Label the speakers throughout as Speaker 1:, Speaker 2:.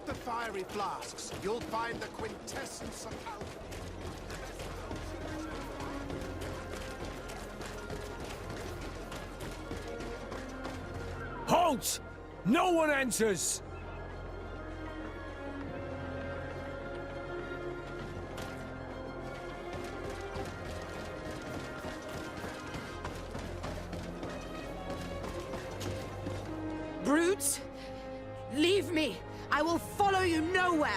Speaker 1: At the fiery flasks, you'll find the quintessence of alchemy.
Speaker 2: Halt! No one enters!
Speaker 3: Brutes! Leave me! I will follow you nowhere!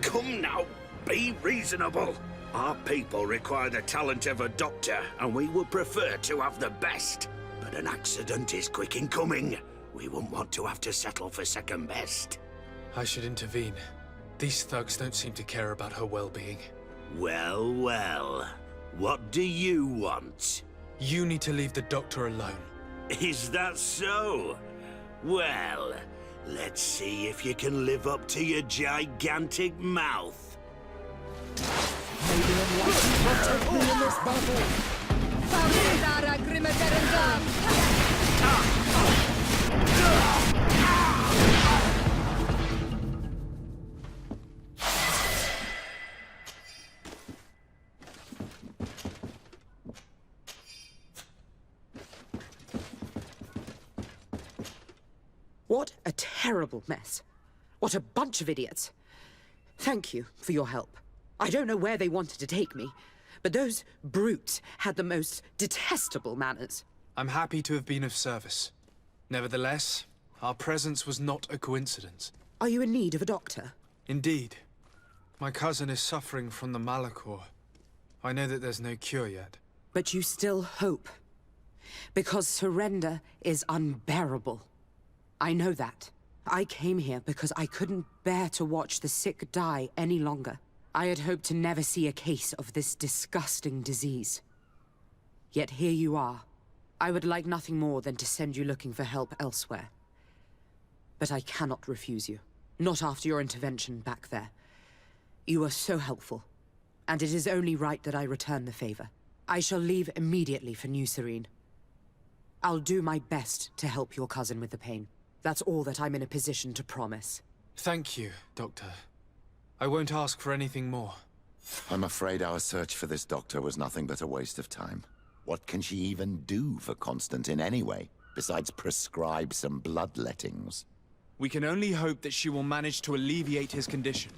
Speaker 4: Come now, be reasonable. Our people require the talent of a doctor, and we would prefer to have the best. But an accident is quick in coming. We wouldn't want to have to settle for second best.
Speaker 5: I should intervene. These thugs don't seem to care about her well-being.
Speaker 4: Well, well. What do you want?
Speaker 5: You need to leave the doctor alone.
Speaker 4: Is that so? Well, let's see if you can live up to your gigantic mouth.
Speaker 6: May the Enlightened protect me in this battle!
Speaker 3: What a terrible mess. What a bunch of idiots. Thank you for your help. I don't know where they wanted to take me, but those brutes had the most detestable manners.
Speaker 5: I'm happy to have been of service. Nevertheless, our presence was not a coincidence.
Speaker 3: Are you in need of a doctor?
Speaker 5: Indeed. My cousin is suffering from the Malachor. I know that there's no cure yet.
Speaker 3: But you still hope. Because surrender is unbearable. I know that. I came here because I couldn't bear to watch the sick die any longer. I had hoped to never see a case of this disgusting disease. Yet here you are. I would like nothing more than to send you looking for help elsewhere. But I cannot refuse you. Not after your intervention back there. You were so helpful. And it is only right that I return the favor. I shall leave immediately for New Serene. I'll do my best to help your cousin with the pain. That's all that I'm in a position to promise.
Speaker 5: Thank you, Doctor. I won't ask for anything more.
Speaker 7: I'm afraid our search for this doctor was nothing but a waste of time. What can she even do for Constantine anyway, besides prescribe some bloodlettings?
Speaker 2: We can only hope that she will manage to alleviate his condition.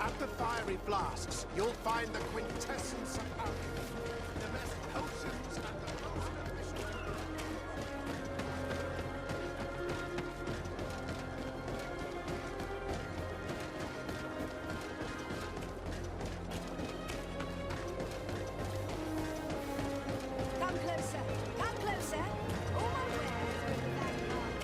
Speaker 1: At the fiery flasks, you'll find the quintessence of alchemy. The best potions and the most efficient.
Speaker 8: Come closer. Come closer. All my wares are in that mark.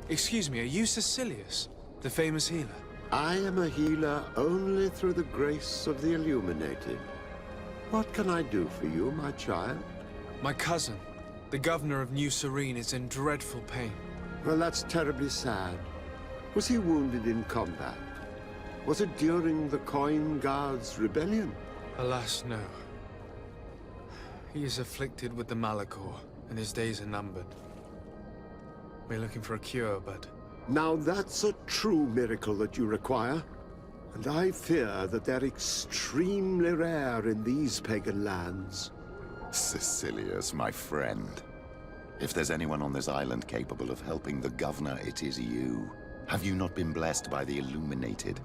Speaker 5: Excuse me, are you Cecilius, the famous healer?
Speaker 9: I am a healer only through the grace of the Illuminated. What can I do for you, my child?
Speaker 5: My cousin, the governor of New Serene, is in dreadful pain.
Speaker 9: Well, that's terribly sad. Was he wounded in combat? Was it during the Coin Guards' rebellion?
Speaker 5: Alas, no. He is afflicted with the Malachor, and his days are numbered. We're looking for a cure, but...
Speaker 9: Now that's a true miracle that you require. And I fear that they're extremely rare in these pagan lands.
Speaker 7: Cecilius, my friend. If there's anyone on this island capable of helping the governor, it is you. Have you not been blessed by the Illuminated?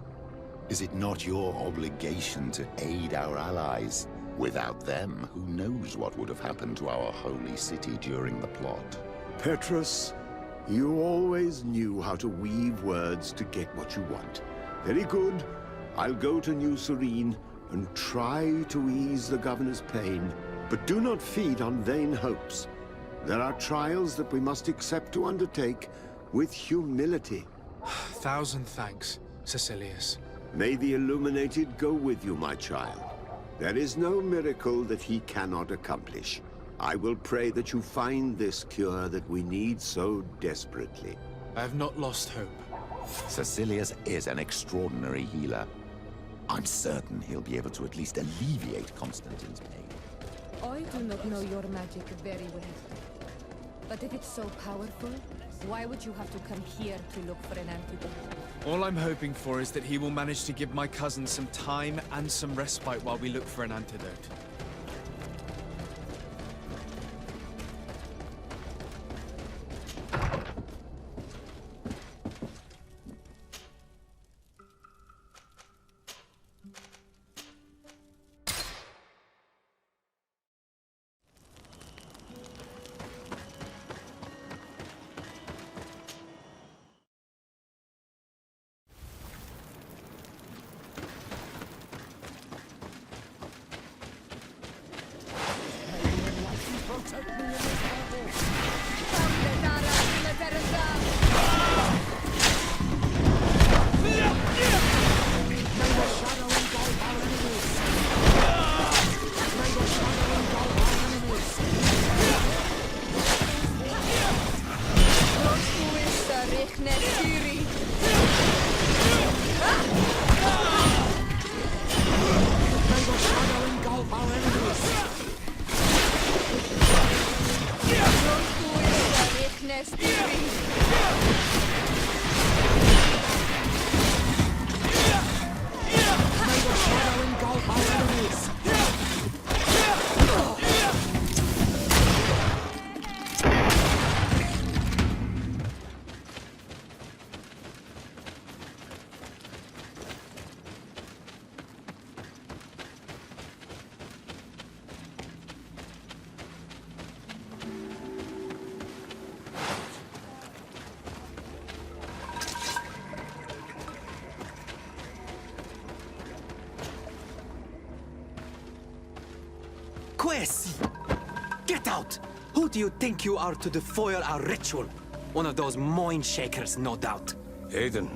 Speaker 7: Is it not your obligation to aid our allies? Without them, who knows what would have happened to our holy city during the plot?
Speaker 9: Petrus, you always knew how to weave words to get what you want. Very good. I'll go to New Serene and try to ease the governor's pain. But do not feed on vain hopes. There are trials that we must accept to undertake with humility.
Speaker 5: Thousand thanks, Cecilius.
Speaker 9: May the Illuminated go with you, my child. There is no miracle that he cannot accomplish. I will pray that you find this cure that we need so desperately.
Speaker 5: I have not lost hope.
Speaker 7: Cecilius is an extraordinary healer. I'm certain he'll be able to at least alleviate Constantine's pain.
Speaker 8: I do not know your magic very well. But if it's so powerful, why would you have to come here to look for an antidote?
Speaker 2: All I'm hoping for is that he will manage to give my cousin some time and some respite while we look for an antidote.
Speaker 10: Quest! Get out! Who do you think you are to defoil our ritual? One of those mind shakers, no doubt.
Speaker 11: Aiden,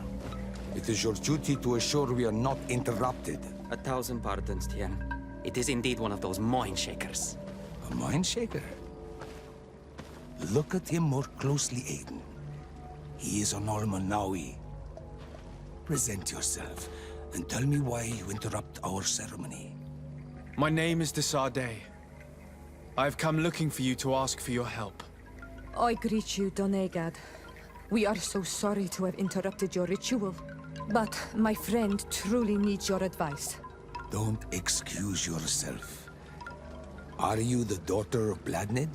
Speaker 11: it is your duty to assure we are not interrupted.
Speaker 10: 1,000 pardons, Tien. It is indeed one of those mind shakers.
Speaker 11: A mind shaker? Look at him more closely, Aiden. He is an Almanawi. Present yourself and tell me why you interrupt our ceremony.
Speaker 2: My name is Desardet. I have come looking for you to ask for your help.
Speaker 8: I greet you, Donegad. We are so sorry to have interrupted your ritual. But my friend truly needs your advice.
Speaker 11: Don't excuse yourself. Are you the daughter of Bladnid?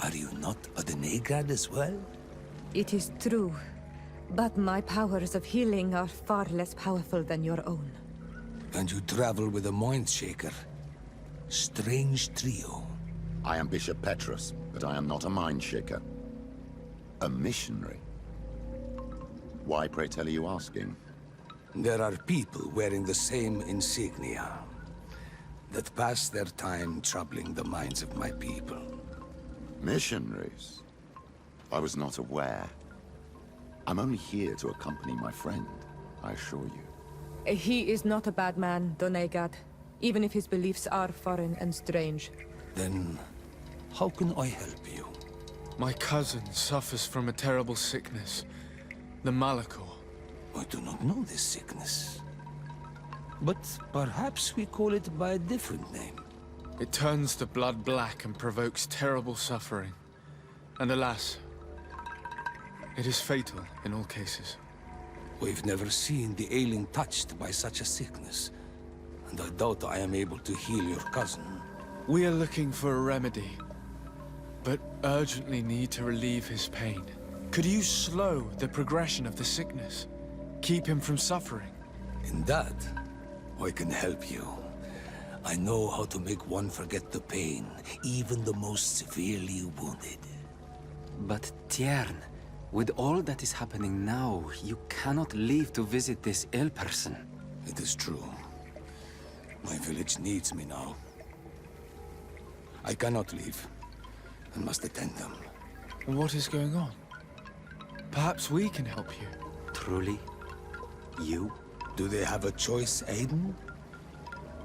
Speaker 11: Are you not a Donegad as well?
Speaker 8: It is true. But my powers of healing are far less powerful than your own.
Speaker 11: And you travel with a mind shaker. Strange trio.
Speaker 7: I am Bishop Petrus, but I am not a mind shaker. A missionary. Why, pray tell, are you asking?
Speaker 11: There are people wearing the same insignia that pass their time troubling the minds of my people.
Speaker 7: Missionaries? I was not aware. I'm only here to accompany my friend, I assure you.
Speaker 8: He is not a bad man, Donegad, even if his beliefs are foreign and strange.
Speaker 11: Then, how can I help you?
Speaker 5: My cousin suffers from a terrible sickness, the Malachor.
Speaker 11: I do not know this sickness. But perhaps we call it by a different name.
Speaker 5: It turns the blood black and provokes terrible suffering. And alas, it is fatal in all cases.
Speaker 11: We've never seen the ailing touched by such a sickness, and I doubt I am able to heal your cousin.
Speaker 5: We are looking for a remedy, but urgently need to relieve his pain. Could you slow the progression of the sickness? Keep him from suffering?
Speaker 11: In that, I can help you. I know how to make one forget the pain, even the most severely wounded.
Speaker 10: But Tiern, with all that is happening now, you cannot leave to visit this ill person.
Speaker 11: It is true. My village needs me now. I cannot leave. I must attend them.
Speaker 5: What is going on? Perhaps we can help you.
Speaker 10: Truly? You?
Speaker 11: Do they have a choice, Aiden?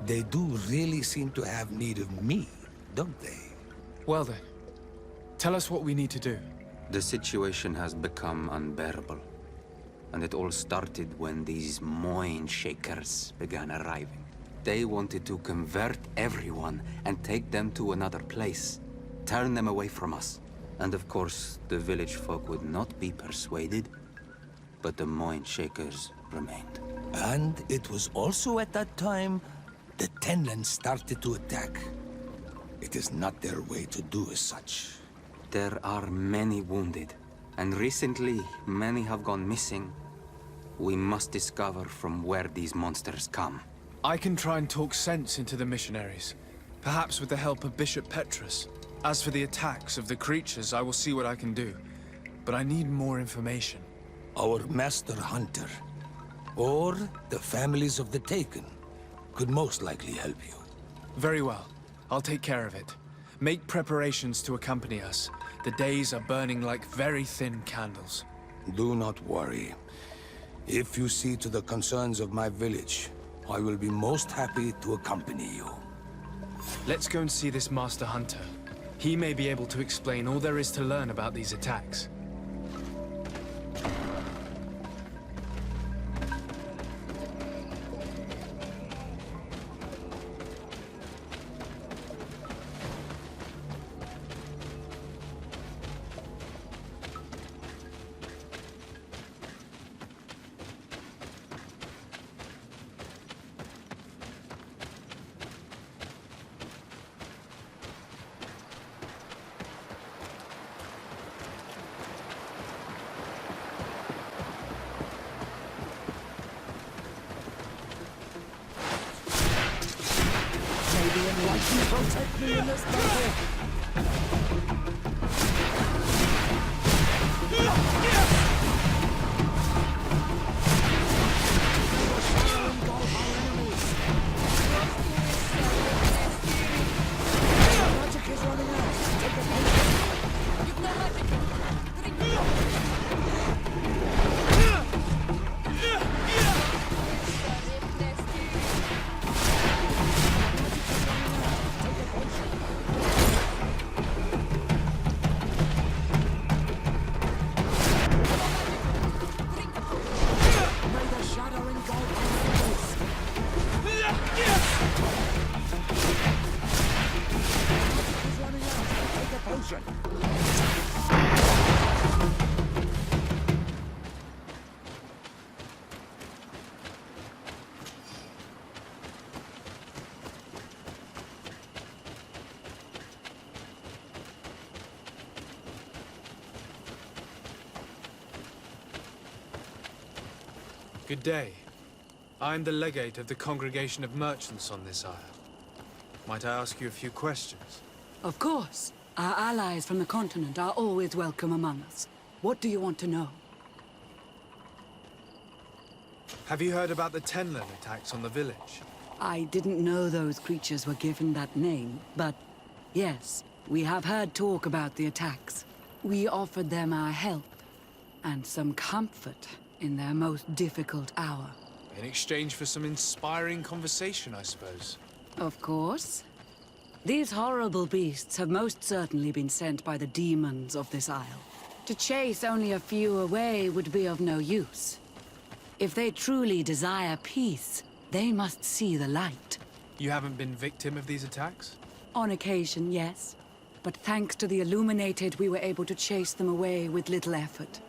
Speaker 11: They do really seem to have need of me, don't they?
Speaker 5: Well then, tell us what we need to do.
Speaker 10: The situation has become unbearable. And it all started when these Moin Shakers began arriving. They wanted to convert everyone and take them to another place. Turn them away from us. And of course, the village folk would not be persuaded. But the Moin Shakers remained.
Speaker 11: And it was also at that time the Tenland started to attack. It is not their way to do as such.
Speaker 10: There are many wounded, and recently many have gone missing. We must discover from where these monsters come.
Speaker 5: I can try and talk sense into the missionaries, perhaps with the help of Bishop Petrus. As for the attacks of the creatures, I will see what I can do, but I need more information.
Speaker 11: Our master hunter, or the families of the Taken, could most likely help you.
Speaker 5: Very well. I'll take care of it. Make preparations to accompany us. The days are burning like very thin candles.
Speaker 11: Do not worry. If you see to the concerns of my village, I will be most happy to accompany you.
Speaker 5: Let's go and see this Master Hunter. He may be able to explain all there is to learn about these attacks.
Speaker 6: Protect me in this battle! Magic is running out. Take a
Speaker 5: Good day. I am the legate of the Congregation of Merchants on this isle. Might I ask you a few questions?
Speaker 12: Of course. Our allies from the continent are always welcome among us. What do you want to know?
Speaker 5: Have you heard about the Tenland attacks on the village?
Speaker 12: I didn't know those creatures were given that name, but yes, we have heard talk about the attacks. We offered them our help, and some comfort in their most difficult hour.
Speaker 5: In exchange for some inspiring conversation, I suppose.
Speaker 12: Of course. These horrible beasts have most certainly been sent by the demons of this isle. To chase only a few away would be of no use. If they truly desire peace, they must see the light.
Speaker 5: You haven't been victim of these attacks?
Speaker 12: On occasion, yes. But thanks to the Illuminated, we were able to chase them away with little effort.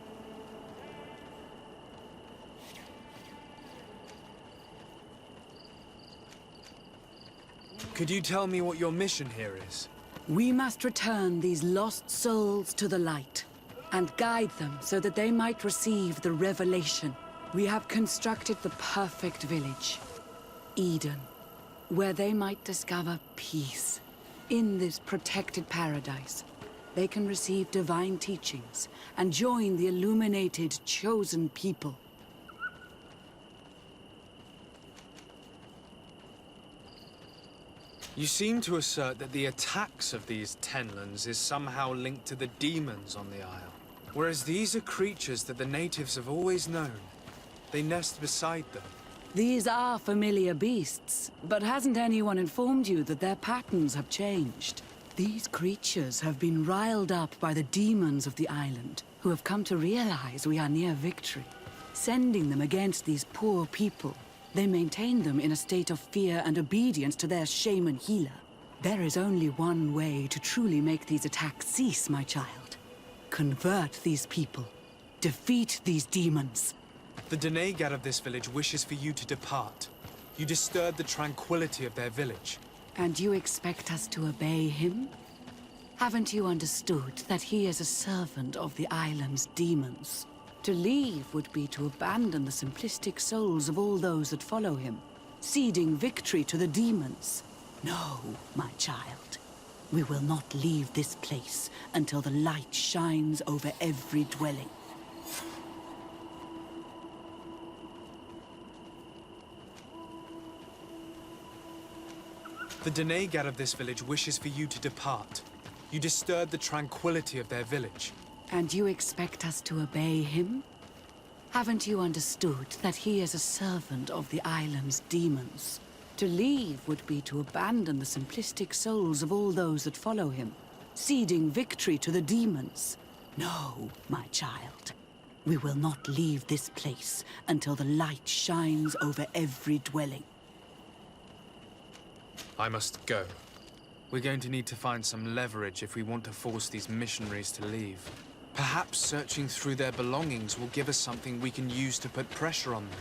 Speaker 5: Could you tell me what your mission here is?
Speaker 12: We must return these lost souls to the light, and guide them so that they might receive the revelation. We have constructed the perfect village, Eden, where they might discover peace. In this protected paradise, they can receive divine teachings and join the illuminated, chosen people.
Speaker 5: You seem to assert that the attacks of these Tenlands is somehow linked to the demons on the isle. Whereas these are creatures that the natives have always known. They nest beside them.
Speaker 12: These are familiar beasts, but hasn't anyone informed you that their patterns have changed? These creatures have been riled up by the demons of the island, who have come to realize we are near victory. Sending them against these poor people, they maintain them in a state of fear and obedience to their shaman healer. There is only one way to truly make these attacks cease, my child. Convert these people. Defeat these demons.
Speaker 5: The Denegad of this village wishes for you to depart. You disturb the tranquility of their village.
Speaker 12: And you expect us to obey him? Haven't you understood that he is a servant of the island's demons? To leave would be to abandon the simplistic souls of all those that follow him, ceding victory to the demons. No, my child. We will not leave this place until the light shines over every dwelling.
Speaker 5: The Denegad of this village wishes for you to depart. You disturb the tranquility of their village.
Speaker 12: And you expect us to obey him? Haven't you understood that he is a servant of the island's demons? To leave would be to abandon the simplistic souls of all those that follow him, ceding victory to the demons. No, my child. We will not leave this place until the light shines over every dwelling.
Speaker 5: I must go. We're going to need to find some leverage if we want to force these missionaries to leave. Perhaps searching through their belongings will give us something we can use to put pressure on them.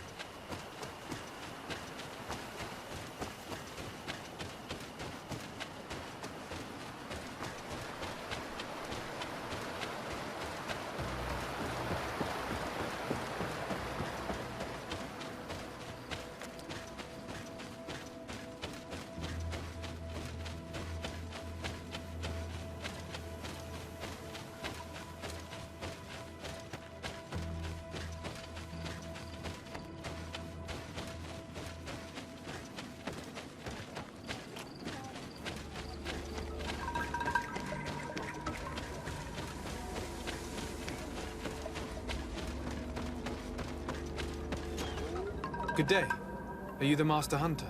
Speaker 5: Good day. Are you the Master Hunter?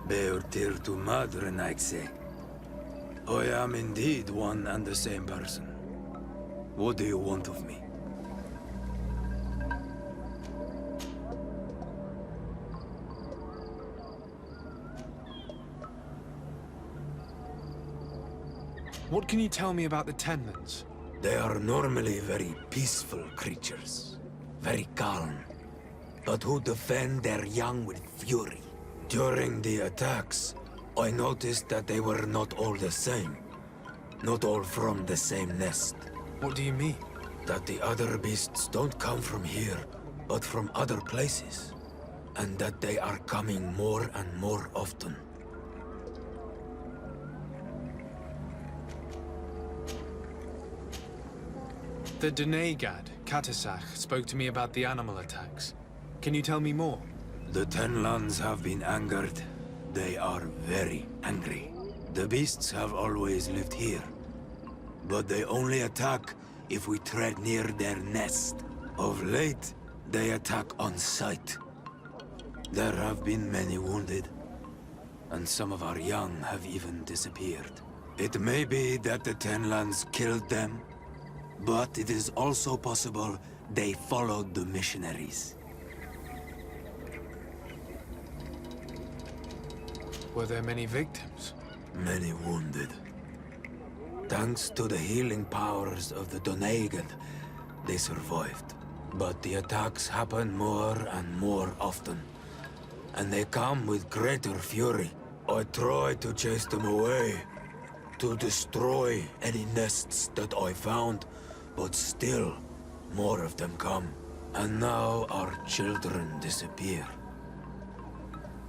Speaker 11: Beortir tu madre, Naixe. I am indeed one and the same person. What do you want of me?
Speaker 5: What can you tell me about the Tenlands?
Speaker 11: They are normally very peaceful creatures. Very calm. But who defend their young with fury. During the attacks, I noticed that they were not all the same. Not all from the same nest.
Speaker 5: What do you mean?
Speaker 11: That the other beasts don't come from here, but from other places. And that they are coming more and more often.
Speaker 5: The Denegad, Katasach, spoke to me about the animal attacks. Can you tell me more?
Speaker 11: The Tenlands have been angered. They are very angry. The beasts have always lived here. But they only attack if we tread near their nest. Of late, they attack on sight. There have been many wounded, and some of our young have even disappeared. It may be that the Tenlands killed them, but it is also possible they followed the missionaries.
Speaker 5: Were there many victims?
Speaker 11: Many wounded. Thanks to the healing powers of the Doneigad, they survived. But the attacks happen more and more often, and they come with greater fury. I try to chase them away, to destroy any nests that I found, but still, more of them come. And now our children disappear.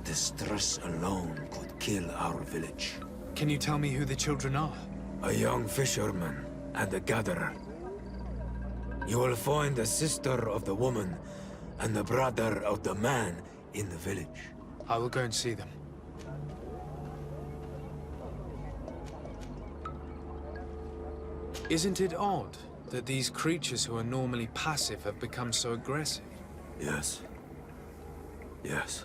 Speaker 11: The stress alone could kill our village.
Speaker 5: Can you tell me who the children are?
Speaker 11: A young fisherman and a gatherer. You will find the sister of the woman and the brother of the man in the village.
Speaker 5: I will go and see them. Isn't it odd that these creatures who are normally passive have become so aggressive?
Speaker 11: Yes. Yes.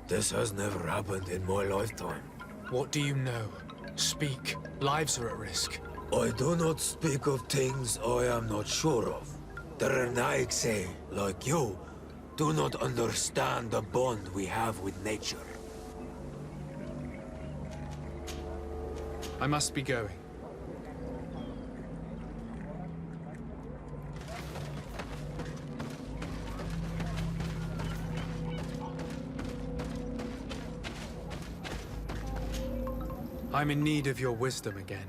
Speaker 11: This has never happened in my lifetime.
Speaker 5: What do you know? Speak. Lives are at risk.
Speaker 11: I do not speak of things I am not sure of. The Renaigse, like you, do not understand the bond we have with nature.
Speaker 5: I must be going. I'm in need of your wisdom again.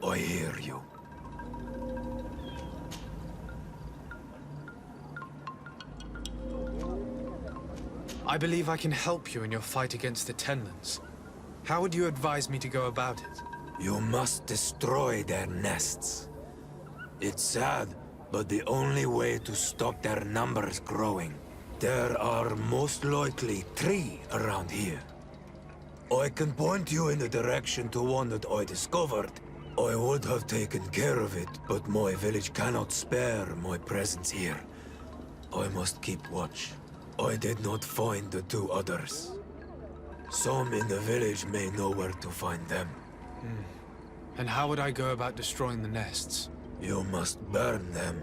Speaker 11: I hear you.
Speaker 5: I believe I can help you in your fight against the Tenlands. How would you advise me to go about it?
Speaker 11: You must destroy their nests. It's sad, but the only way to stop their numbers growing. There are most likely 3 around here. I can point you in the direction to one that I discovered. I would have taken care of it, but my village cannot spare my presence here. I must keep watch. I did not find the 2 others. Some in the village may know where to find them.
Speaker 5: And how would I go about destroying the nests?
Speaker 11: You must burn them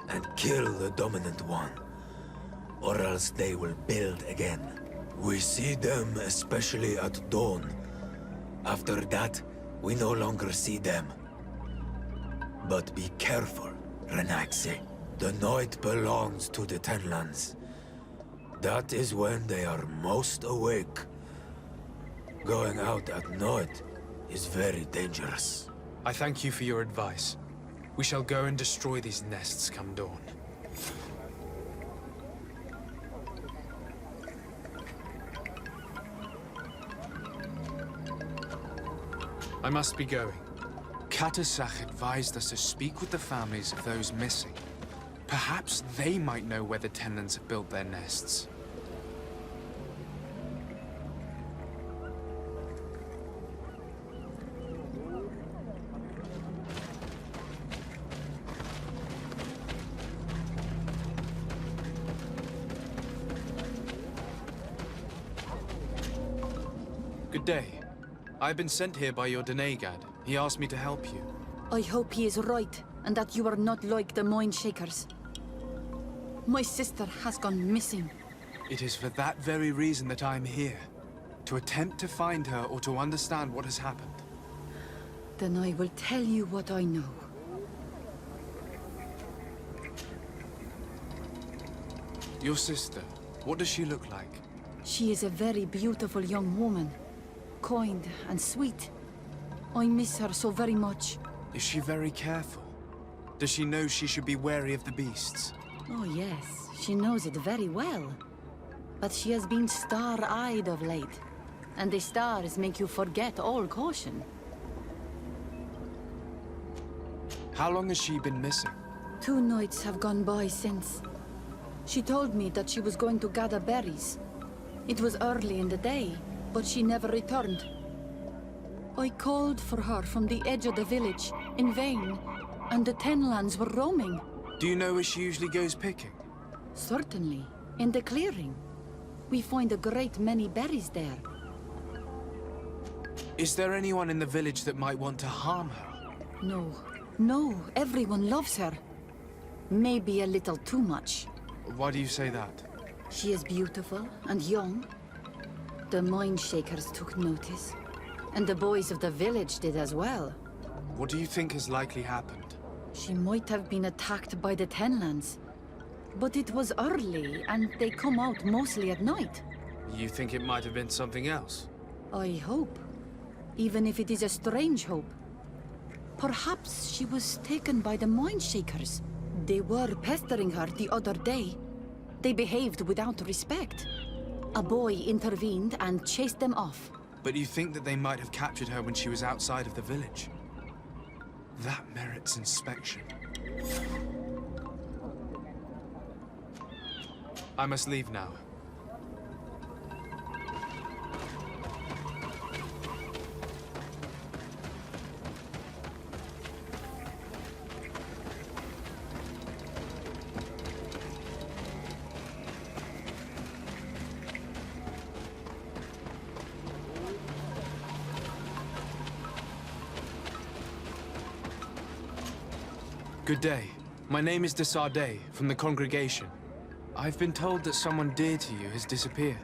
Speaker 11: and kill the dominant one, or else they will build again. We see them especially at dawn. After that, we no longer see them. But be careful, Renaigse. The night belongs to the Tenlands. That is when they are most awake. Going out at night is very dangerous.
Speaker 5: I thank you for your advice. We shall go and destroy these nests come dawn. I must be going. Katasach advised us to speak with the families of those missing. Perhaps they might know where the Tenlands have built their nests. Good day. I've been sent here by your Doneigad. He asked me to help you.
Speaker 13: I hope he is right, and that you are not like the Mind Shakers. My sister has gone missing.
Speaker 5: It is for that very reason that I'm here. To attempt to find her or to understand what has happened.
Speaker 13: Then I will tell you what I know.
Speaker 5: Your sister, what does she look like?
Speaker 13: She is a very beautiful young woman. Kind and sweet. I miss her so very much.
Speaker 5: Is she very careful? Does she know she should be wary of the beasts?
Speaker 13: Oh yes, she knows it very well. But she has been star-eyed of late. And the stars make you forget all caution.
Speaker 5: How long has she been missing?
Speaker 13: 2 nights have gone by since. She told me that she was going to gather berries. It was early in the day, but she never returned. I called for her from the edge of the village, in vain, and the Tenlands were roaming.
Speaker 2: Do you know where she usually goes picking?
Speaker 13: Certainly. In the clearing. We find a great many berries there.
Speaker 2: Is there anyone in the village that might want to harm her?
Speaker 13: No. No, everyone loves her. Maybe a little too much.
Speaker 2: Why do you say that?
Speaker 13: She is beautiful and young. The Mind Shakers took notice. And the boys of the village did as well.
Speaker 2: What do you think has likely happened?
Speaker 13: She might have been attacked by the Tenlands. But it was early, and they come out mostly at night.
Speaker 2: You think it might have been something else?
Speaker 13: I hope. Even if it is a strange hope. Perhaps she was taken by the Mind Shakers. They were pestering her the other day. They behaved without respect. A boy intervened and chased them off.
Speaker 2: But you think that they might have captured her when she was outside of the village? That merits inspection. I must leave now. Good day. My name is de Sardet, from the congregation. I've been told that someone dear to you has disappeared.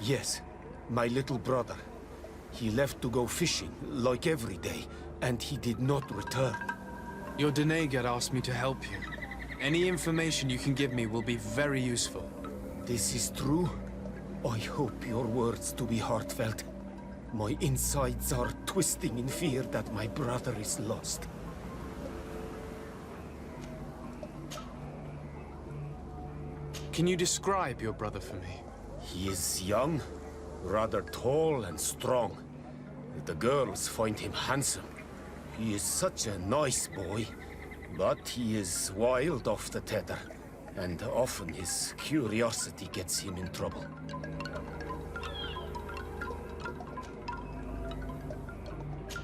Speaker 14: Yes, my little brother. He left to go fishing, like every day, and he did not return.
Speaker 2: Your Denegar asked me to help you. Any information you can give me will be very useful.
Speaker 14: This is true? I hope your words to be heartfelt. My insides are twisting in fear that my brother is lost.
Speaker 2: Can you describe your brother for me?
Speaker 14: He is young, rather tall and strong. The girls find him handsome. He is such a nice boy, but he is wild off the tether, and often his curiosity gets him in trouble.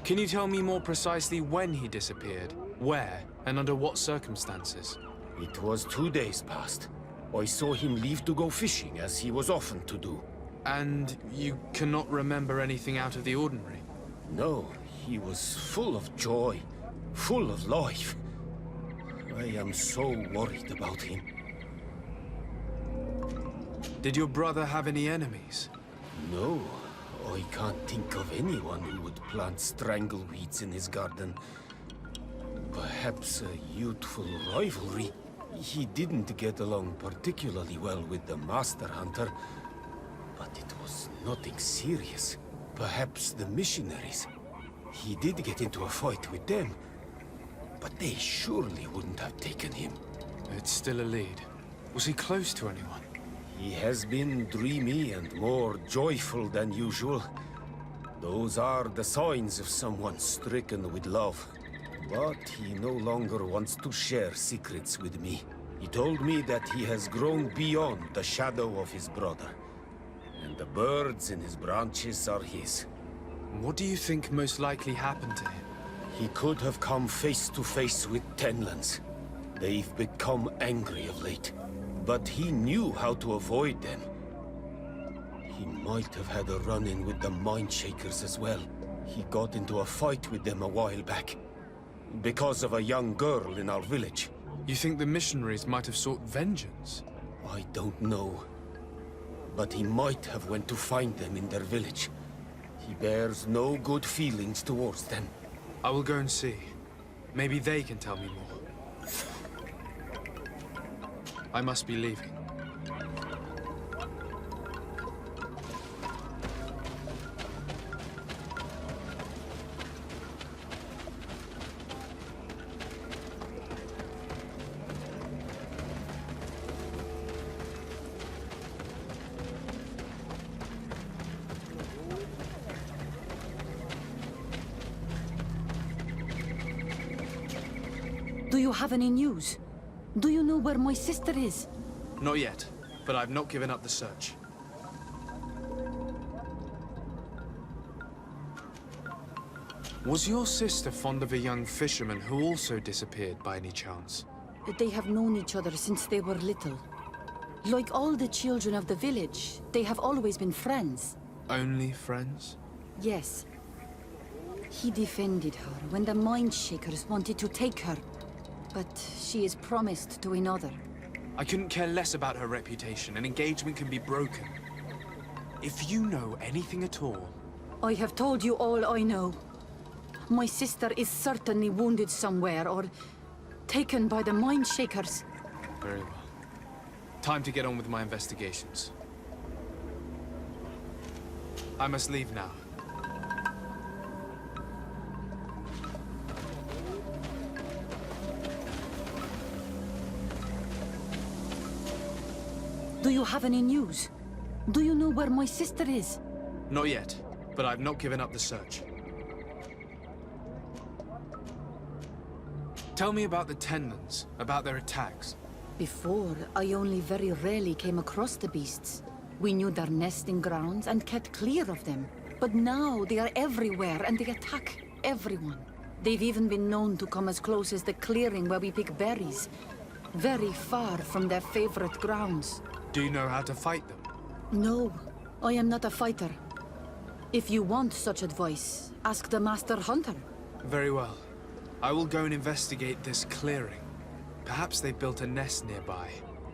Speaker 2: Can you tell me more precisely when he disappeared, where, and under what circumstances?
Speaker 14: It was 2 days past. I saw him leave to go fishing, as he was often to do.
Speaker 2: And you cannot remember anything out of the ordinary?
Speaker 14: No, he was full of joy, full of life. I am so worried about him.
Speaker 2: Did your brother have any enemies?
Speaker 14: No, I can't think of anyone who would plant strangleweeds in his garden. Perhaps a youthful rivalry. He didn't get along particularly well with the Master Hunter, but it was nothing serious. Perhaps the missionaries. He did get into a fight with them, but they surely wouldn't have taken him.
Speaker 2: It's still a lead. Was he close to anyone?
Speaker 14: He has been dreamy and more joyful than usual. Those are the signs of someone stricken with love. But he no longer wants to share secrets with me. He told me that he has grown beyond the shadow of his brother. And the birds in his branches are his.
Speaker 2: What do you think most likely happened to him?
Speaker 14: He could have come face to face with Tenlands. They've become angry of late. But he knew how to avoid them. He might have had a run-in with the Mind Shakers as well. He got into a fight with them a while back. Because of a young girl in our village.
Speaker 2: You think the missionaries might have sought vengeance?
Speaker 14: I don't know. But he might have went to find them in their village. He bears no good feelings towards them.
Speaker 2: I will go and see. Maybe they can tell me more. I must be leaving.
Speaker 13: Do you have any news? Do you know where my sister is?
Speaker 2: Not yet, but I've not given up the search. Was your sister fond of a young fisherman who also disappeared by any chance?
Speaker 13: they have known each other since they were little. Like all the children of the village, they have always been friends.
Speaker 2: Only friends?
Speaker 13: Yes. He defended her when the Mindshakers wanted to take her, but she is promised to another.
Speaker 2: I couldn't care less about her reputation. An engagement can be broken. If you know anything at all...
Speaker 13: I have told you all I know. My sister is certainly wounded somewhere, or taken by the Mindshakers.
Speaker 2: Very well. Time to get on with my investigations. I must leave now.
Speaker 13: Do you have any news? Do you know where my sister is?
Speaker 2: Not yet, but I've not given up the search. Tell me about the Tenlins, about their attacks.
Speaker 13: Before, I only very rarely came across the beasts. We knew their nesting grounds and kept clear of them. But now they are everywhere and they attack everyone. They've even been known to come as close as the clearing where we pick berries. Very far from their favorite grounds.
Speaker 2: Do you know how to fight them?
Speaker 13: No, I am not a fighter. If you want such advice, ask the Master Hunter.
Speaker 2: Very well. I will go and investigate this clearing. Perhaps they built a nest nearby.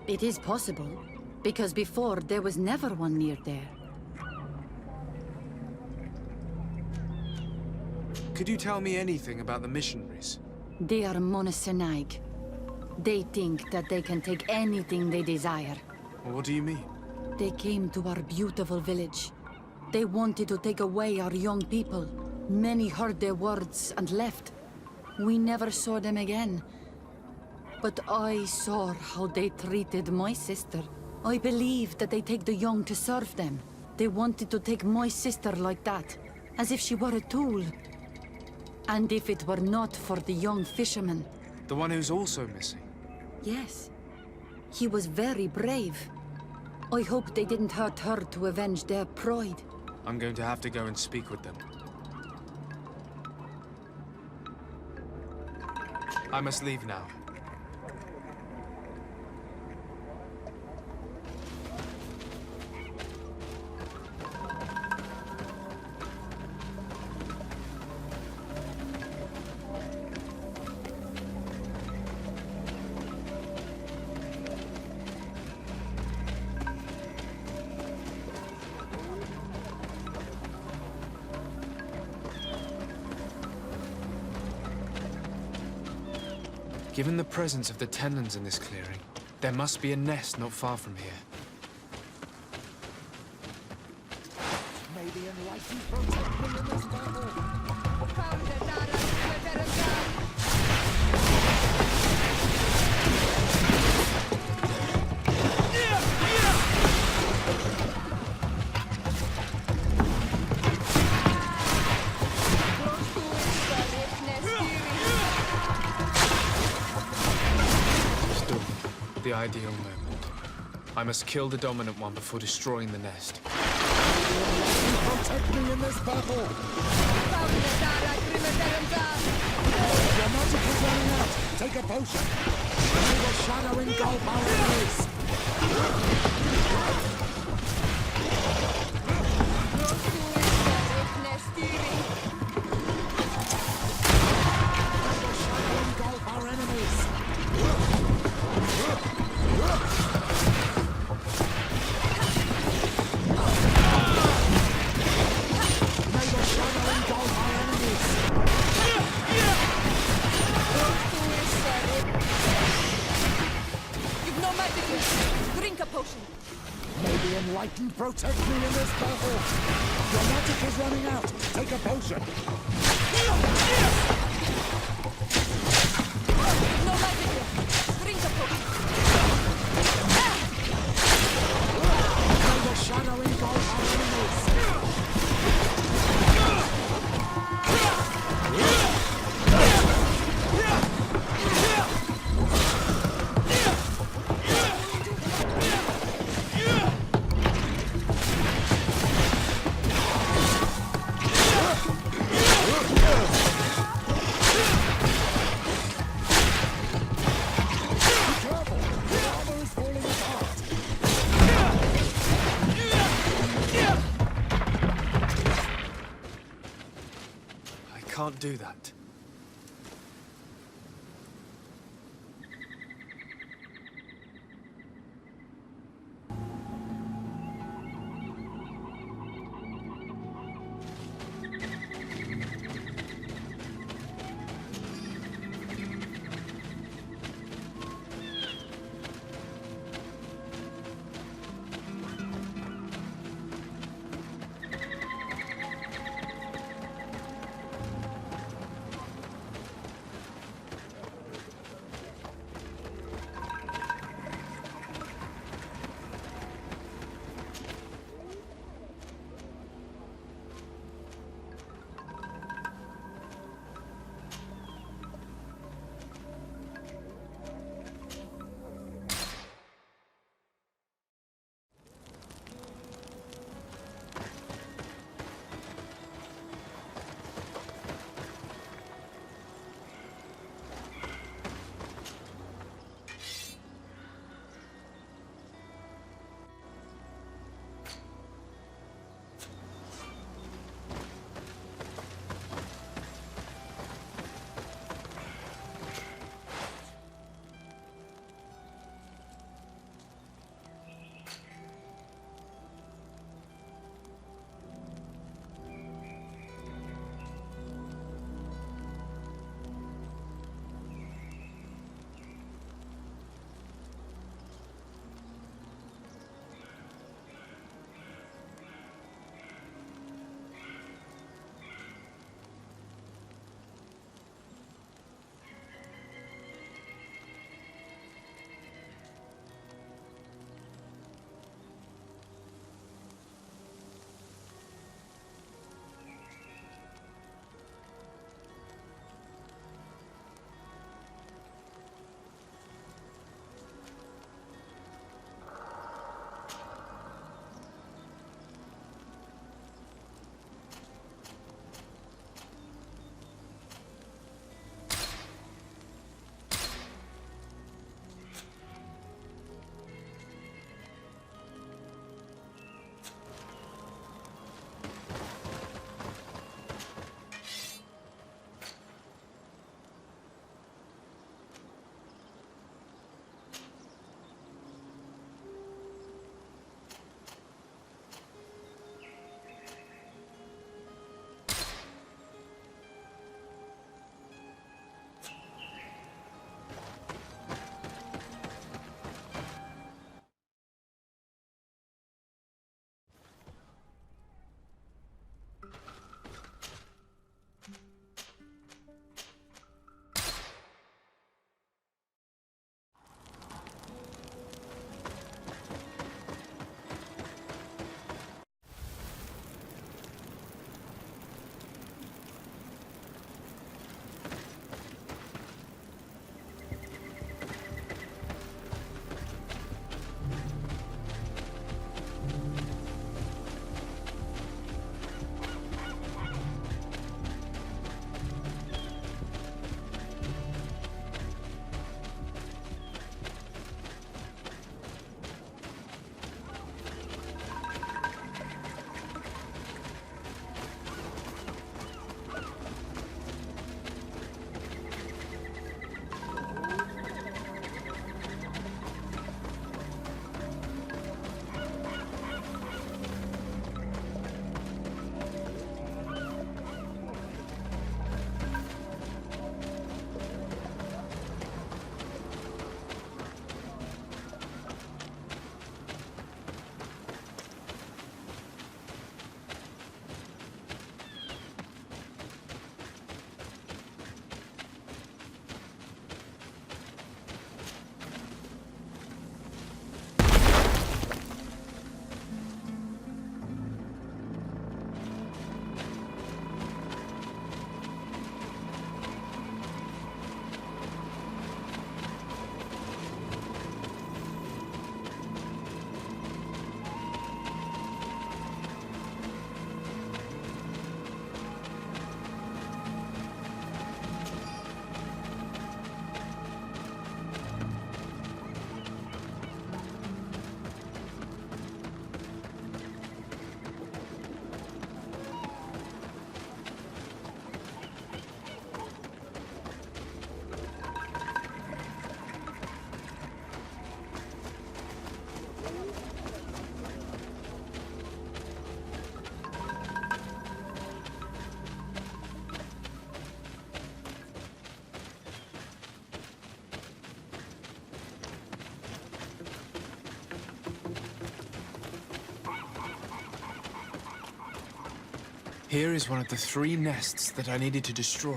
Speaker 13: It is possible, because before there was never one near there.
Speaker 2: Could you tell me anything about the missionaries?
Speaker 13: They are monosynaig. They think that they can take anything they desire.
Speaker 2: What do you mean?
Speaker 13: They came to our beautiful village. They wanted to take away our young people. Many heard their words and left. We never saw them again. But I saw how they treated my sister. I believe that they take the young to serve them. They wanted to take my sister like that, as if she were a tool. And if it were not for the young fisherman...
Speaker 2: The one who's also missing?
Speaker 13: Yes. He was very brave. I hope they didn't hurt her to avenge their pride.
Speaker 2: I'm going to have to go and speak with them. I must leave now. Given the presence of the Tenlins in this clearing, there must be a nest not far from here.
Speaker 6: May the enlightened protect me in this battle.
Speaker 2: The ideal moment. I must kill the dominant one before destroying the nest.
Speaker 6: Protect me in this battle! Your magic is running out! Take a potion! May the shadow engulf our enemies! Enlightened protect me in this battle! Your magic is running out! Take a potion!
Speaker 8: No magic here! Drink a potion!
Speaker 6: May the shadow engulf our enemies!
Speaker 2: can't do that. Here is one of the 3 nests that I needed to destroy.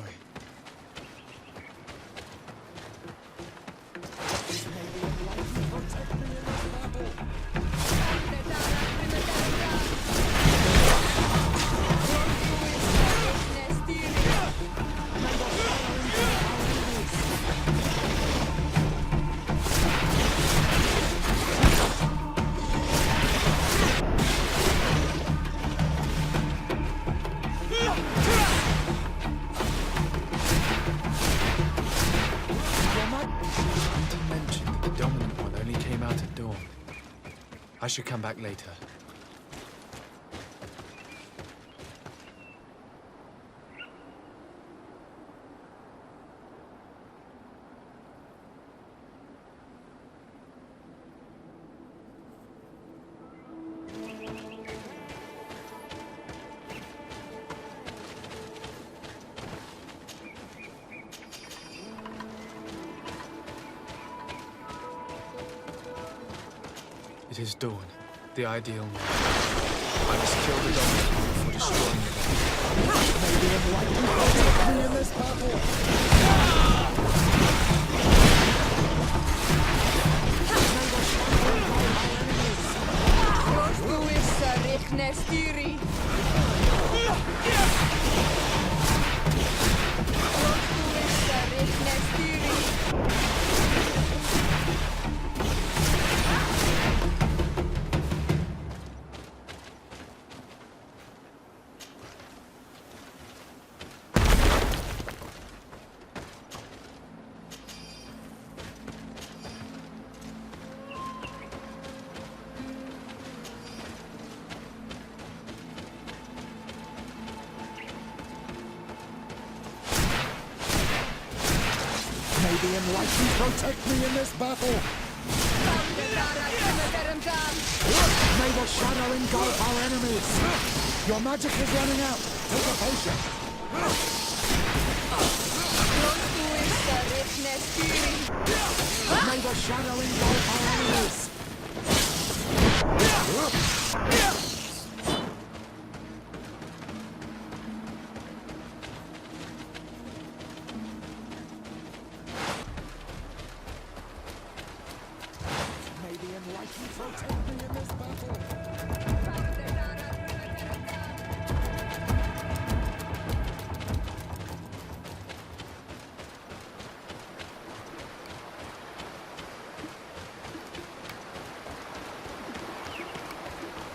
Speaker 2: I should come back later. It is dawn, the ideal moment. I must kill the dominant one before destroying it.
Speaker 6: Maybe enlightenment will take me in this battle! May the enlightened protect me in this battle! May the shadow engulf our enemies! Your magic is running out! Take a potion! May the shadow engulf our enemies!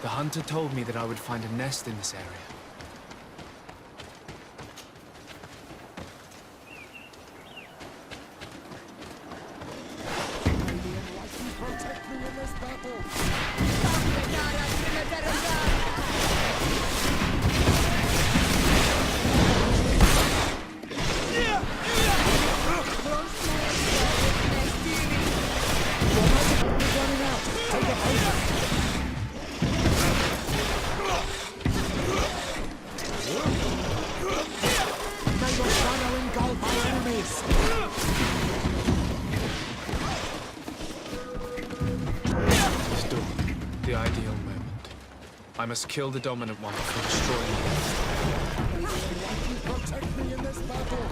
Speaker 2: The hunter told me that I would find a nest in this area. The ideal moment. I must kill the dominant one before destroying it.
Speaker 6: Protect me in this battle!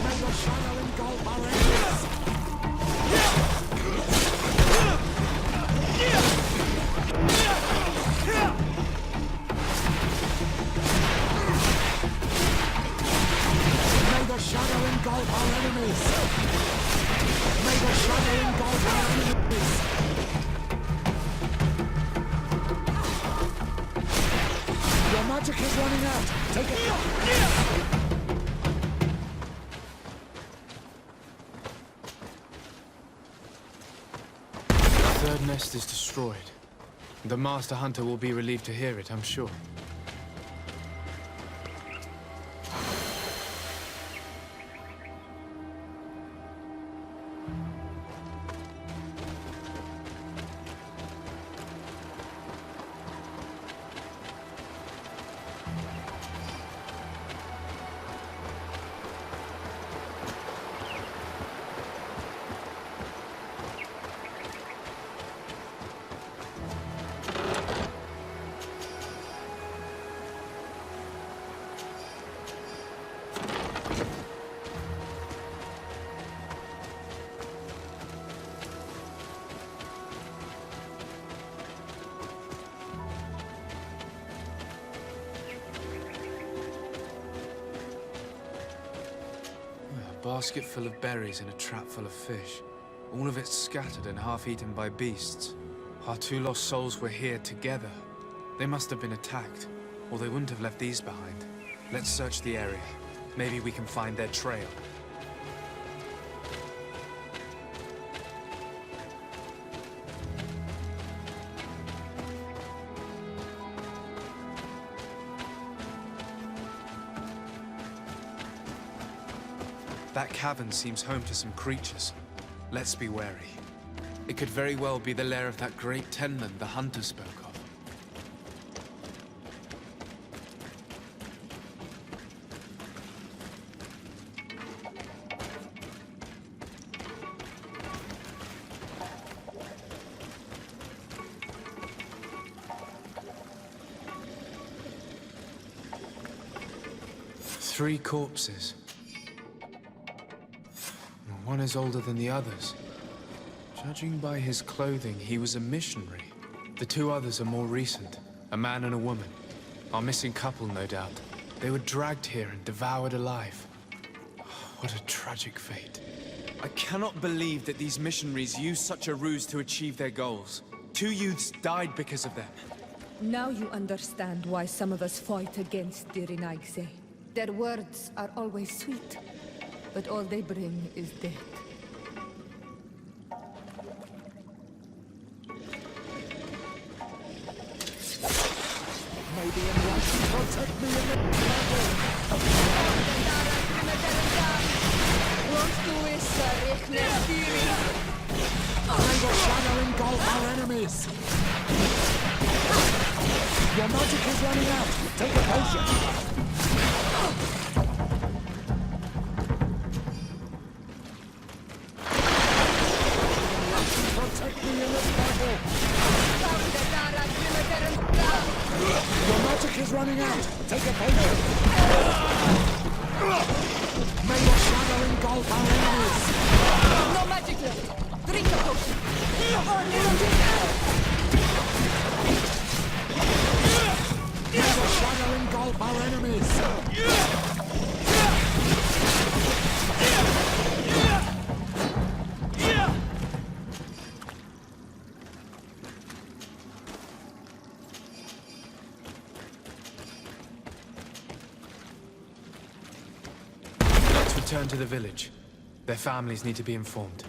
Speaker 6: May the shadow engulf our enemies! May the shadow engulf our enemies! May the shadow engulf our enemies! Your magic is running out! Take it!
Speaker 2: The third nest is destroyed. The Master Hunter will be relieved to hear it, I'm sure. basket full of berries and a trap full of fish. All of it scattered and half-eaten by beasts. Our two lost souls were here together. They must have been attacked, or they wouldn't have left these behind. Let's search the area. Maybe we can find their trail. That cavern seems home to some creatures. Let's be wary. It could very well be the lair of that great tenman the hunter spoke of. Three corpses. One is older than the others. Judging by his clothing, he was a missionary. The two others are more recent, a man and a woman. Our missing couple, no doubt. They were dragged here and devoured alive. What a tragic fate. I cannot believe that these missionaries used such a ruse to achieve their goals. Two youths died because of them.
Speaker 8: Now you understand why some of us fight against the Renaigse. Their words are always sweet, but all they bring is death.
Speaker 6: Maybe in life protect me in the May the shadow engulf our enemies! Your magic is running out! Take a potion! Protect me in this battle! Your magic is running out! Take a potion! May your shadow engulf our enemies!
Speaker 8: No magic left! Drink a potion!
Speaker 6: May the shadow engulf our enemies!
Speaker 2: Let's return to the village. Their families need to be informed.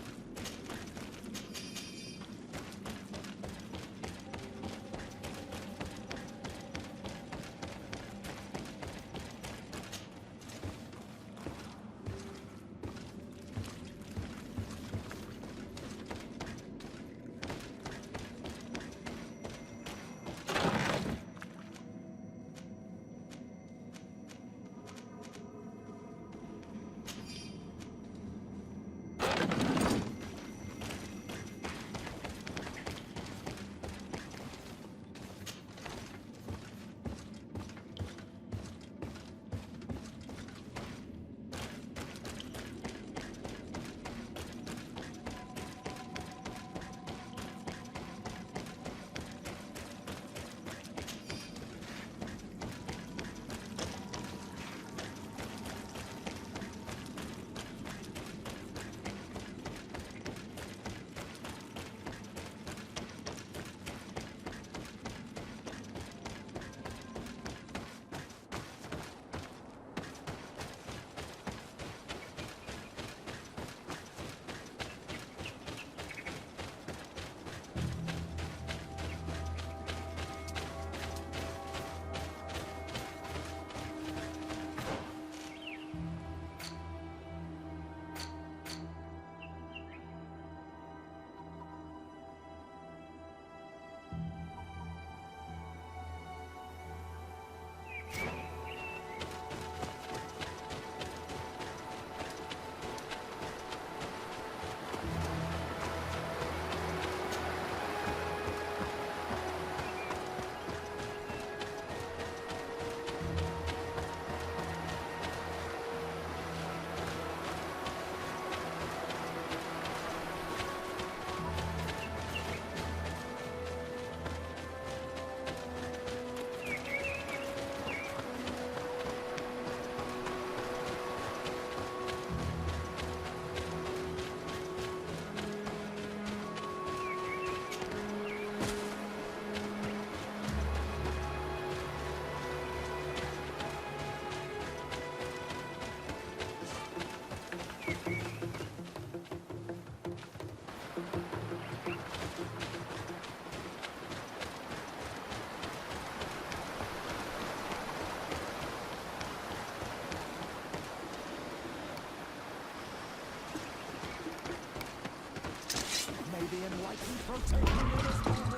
Speaker 6: May the enlightened protect me in this battle.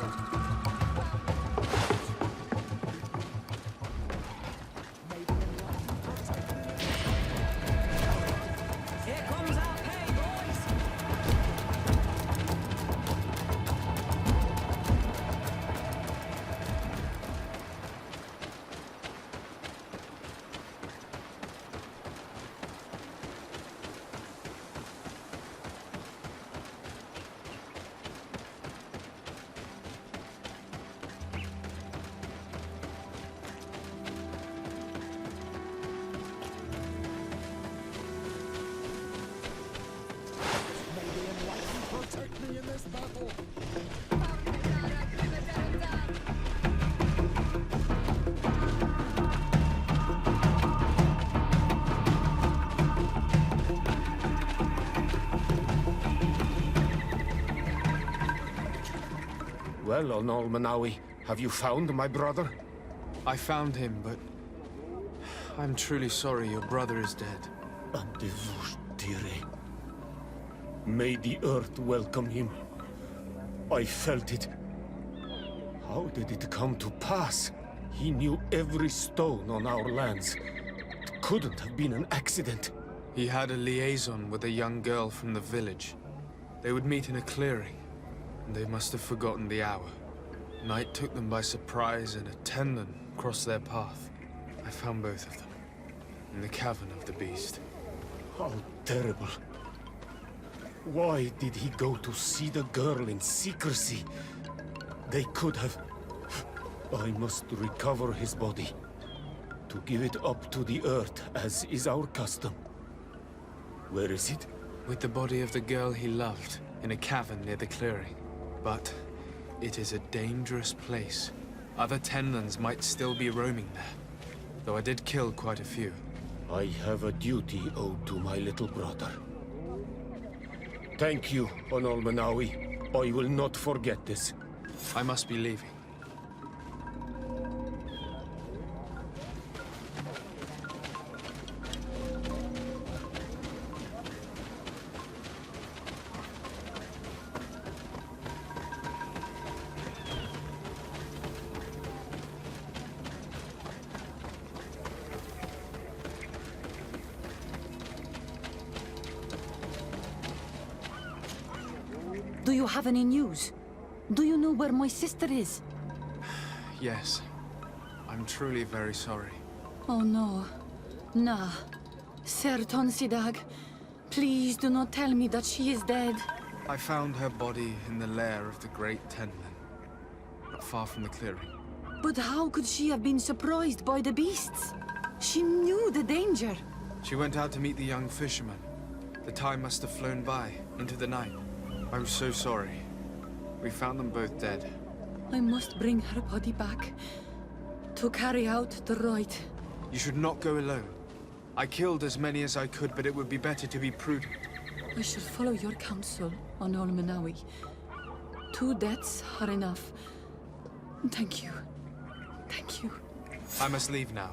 Speaker 6: May the enlightened protect me.
Speaker 12: Here comes our pay, boys!
Speaker 6: May the enlightened protect me in this battle.
Speaker 14: Well, Onol Manawi, have you found my brother?
Speaker 2: I found him, but I'm truly sorry your brother is dead.
Speaker 14: May the earth welcome him. I felt it. How did it come to pass? He knew every stone on our lands. It couldn't have been an accident.
Speaker 2: He had a liaison with a young girl from the village. They would meet in a clearing, and they must have forgotten the hour. Night took them by surprise, and a Tenlin crossed their path. I found both of them, in the cavern of the beast.
Speaker 14: How terrible. Why did he go to see the girl in secrecy? They could have... I must recover his body. To give it up to the earth, as is our custom. Where is it?
Speaker 2: With the body of the girl he loved, in a cavern near the clearing. But it is a dangerous place. Other Tenlins might still be roaming there, though I did kill quite a few.
Speaker 14: I have a duty owed to my little brother. Thank you, Onol Manawi. I will not forget this.
Speaker 2: I must be leaving.
Speaker 13: Do you have any news? Do you know where my sister is?
Speaker 2: Yes. I'm truly very sorry.
Speaker 13: Oh no. Nah. Serton Sidag, please do not tell me that she is dead.
Speaker 2: I found her body in the lair of the great Tenlin, not far from the clearing.
Speaker 13: But how could she have been surprised by the beasts? She knew the danger.
Speaker 2: She went out to meet the young fisherman. The time must have flown by, into the night. I'm so sorry. We found them both dead.
Speaker 13: I must bring her body back to carry out the rite.
Speaker 2: You should not go alone. I killed as many as I could, but it would be better to be prudent.
Speaker 13: I shall follow your counsel, Onol Manawi. 2 deaths are enough. Thank you. Thank you.
Speaker 2: I must leave now.